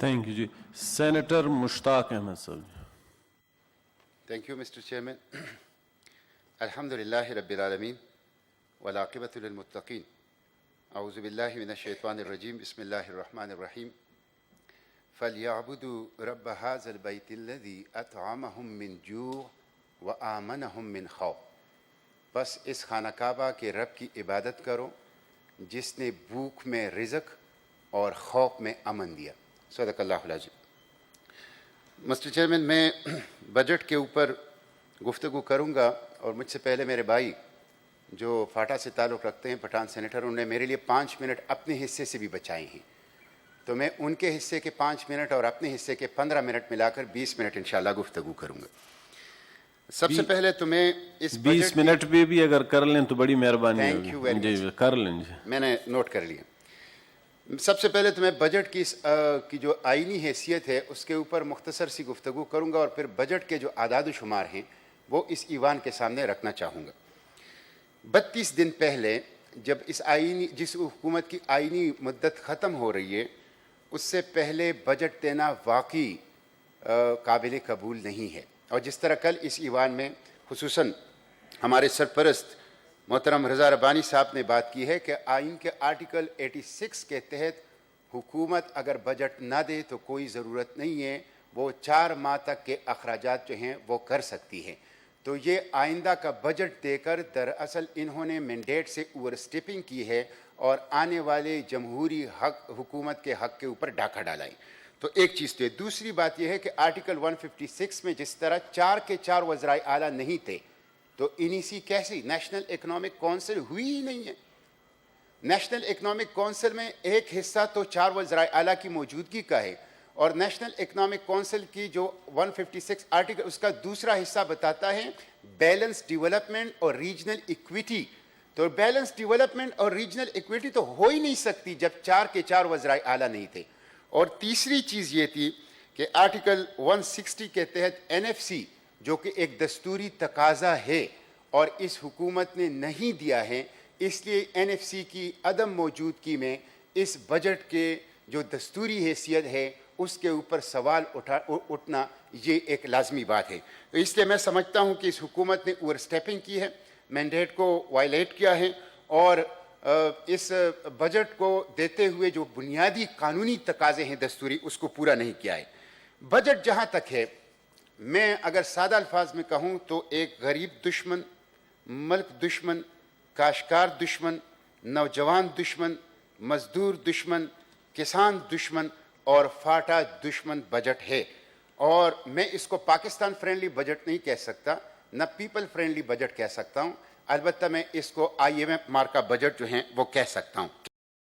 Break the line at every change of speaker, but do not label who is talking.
Thank you, Ji. Senator Mushtaq Ahmed Sahib.
Thank you, Mr. Chairman. Alhamdulillahi Rabbil Alameen. Wal aqibatu lil muttaqeen. A'udhu billahi minash shaitanir rajim. Bismillahir rahmanir rahim. فَلْيَعْبُدُوا رَبَّ هَذَا الْبَيْتِ الَّذِي أَطْعَمَهُم مِّن جُوعٍ وَآمَنَهُم مِّن خَوْفٍ. بس اس خانہ کعبہ کے رب کی عبادت کرو جس نے بھوک میں رزق اور خوف میں امن دیا. صدق اللہ العظیم. مسٹر چیئرمین، میں بجٹ کے اوپر گفتگو کروں گا، اور مجھ سے پہلے میرے بھائی جو فاٹا سے تعلق رکھتے ہیں، پٹھان سینیٹر، انہوں نے میرے لیے 5 منٹ اپنے حصے سے بھی بچائے ہیں، تو میں ان کے حصے کے 5 منٹ اور اپنے حصے کے 15 منٹ ملا کر 20 منٹ انشاءاللہ گفتگو کروں گا. سب سے پہلے تو میں اس
20 منٹ بھی اگر کر لیں تو بڑی مہربانی
Thank you very
ہوگی. جی کر لیں جی.
میں نے نوٹ کر لیا. سب سے پہلے تو میں بجٹ کی جو آئینی حیثیت ہے اس کے اوپر مختصر سی گفتگو کروں گا، اور پھر بجٹ کے جو اعداد و شمار ہیں وہ اس ایوان کے سامنے رکھنا چاہوں گا. 32 دن پہلے جب جس حکومت کی آئینی مدت ختم ہو رہی ہے، اس سے پہلے بجٹ دینا واقعی قابل قبول نہیں ہے. اور جس طرح کل اس ایوان میں خصوصاً ہمارے سرپرست محترم رضا ربانی صاحب نے بات کی ہے کہ آئین کے آرٹیکل 86 کے تحت حکومت اگر بجٹ نہ دے تو کوئی ضرورت نہیں ہے، وہ 4 ماہ تک کے اخراجات جو ہیں وہ کر سکتی ہے. تو یہ آئندہ کا بجٹ دے کر دراصل انہوں نے مینڈیٹ سے اوور اسٹیپنگ کی ہے اور آنے والے جمہوری حکومت کے حق کے اوپر ڈاکہ ڈالا ہے. تو ایک چیز تو ہے. دوسری بات یہ ہے کہ آرٹیکل 156 میں جس طرح 4 کے 4 وزرائے اعلیٰ نہیں تھے، تو انیسی کیسی نیشنل اکنامک کونسل ہوئی ہی نہیں ہے. نیشنل اکنامک کونسل میں ایک حصہ تو 4 وزرائے اعلیٰ کی موجودگی کا ہے، اور نیشنل اکنامک کونسل کی جو 156 آرٹیکل اس کا دوسرا حصہ بتاتا ہے بیلنس ڈیولپمنٹ اور ریجنل ایکویٹی. تو بیلنس ڈیولپمنٹ اور ریجنل ایکویٹی تو ہو ہی نہیں سکتی جب 4 کے 4 وزرائے اعلیٰ نہیں تھے. اور تیسری چیز یہ تھی کہ آرٹیکل 160 کے تحت NFC جو کہ ایک دستوری تقاضا ہے اور اس حکومت نے نہیں دیا ہے، اس لیے NFC کی عدم موجودگی میں اس بجٹ کے جو دستوری حیثیت ہے اس کے اوپر سوال اٹھنا یہ ایک لازمی بات ہے. تو اس لیے میں سمجھتا ہوں کہ اس حکومت نے اوور اسٹیپنگ کی ہے، مینڈیٹ کو وائلیٹ کیا ہے، اور اس بجٹ کو دیتے ہوئے جو بنیادی قانونی تقاضے ہیں دستوری اس کو پورا نہیں کیا ہے. بجٹ جہاں تک ہے، میں اگر سادہ الفاظ میں کہوں تو ایک غریب دشمن، ملک دشمن، کاشتکار دشمن، نوجوان دشمن، مزدور دشمن، کسان دشمن اور فاٹا دشمن بجٹ ہے. اور میں اس کو پاکستان فرینڈلی بجٹ نہیں کہہ سکتا، نہ پیپل فرینڈلی بجٹ کہہ سکتا ہوں، البتہ میں اس کو IMF مارکا بجٹ جو ہیں وہ کہہ سکتا ہوں.